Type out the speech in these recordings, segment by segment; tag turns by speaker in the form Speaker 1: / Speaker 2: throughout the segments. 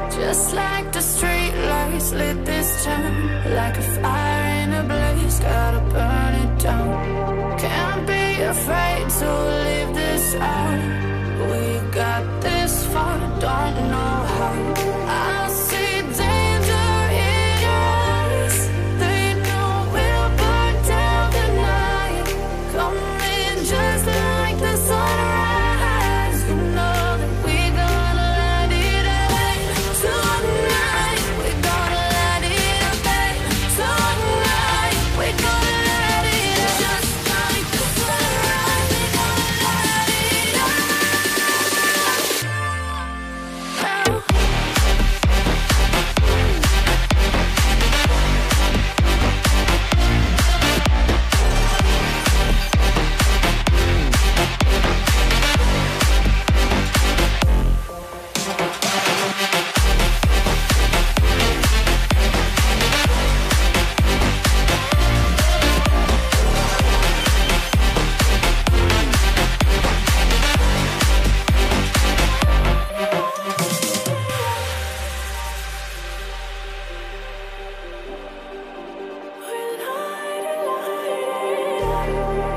Speaker 1: Just like the street lights lit this town, like a fire in a blaze, gotta burn it down. Can't be afraid to leave this out. We got this far, don't know how. I see danger in your eyes. They know we'll burn down the night. Coming just like the sunrise. You know that we gonna light it up tonight. We gonna light it up tonight. We gonna light it up just like the sunrise. We gonna light it up now.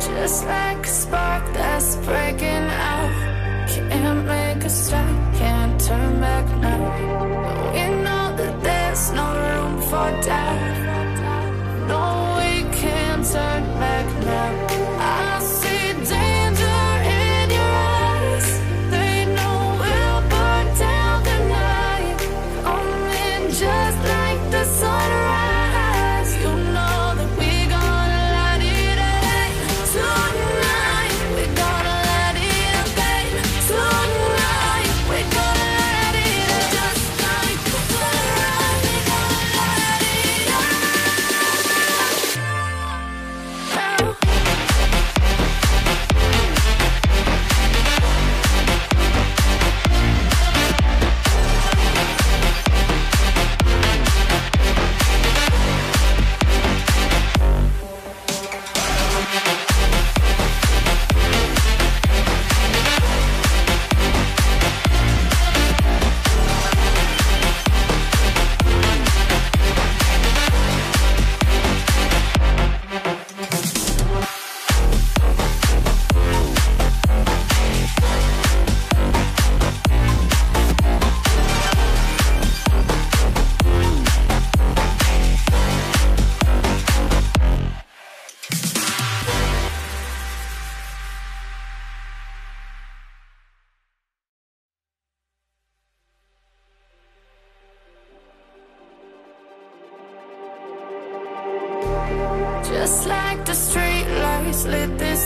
Speaker 1: Just like a spark that's breaking out. Can't make a stop, can't turn back now. We know that there's no room for doubt. No, we can't turn back now. I see danger in your eyes. They know we'll burn down the night. Coming just like the sunrise. You know that we gonna light it up tonight. We gonna light it up tonight. We gonna light it up just like the sunrise. We gonna light it up now. Just like the street lights lit this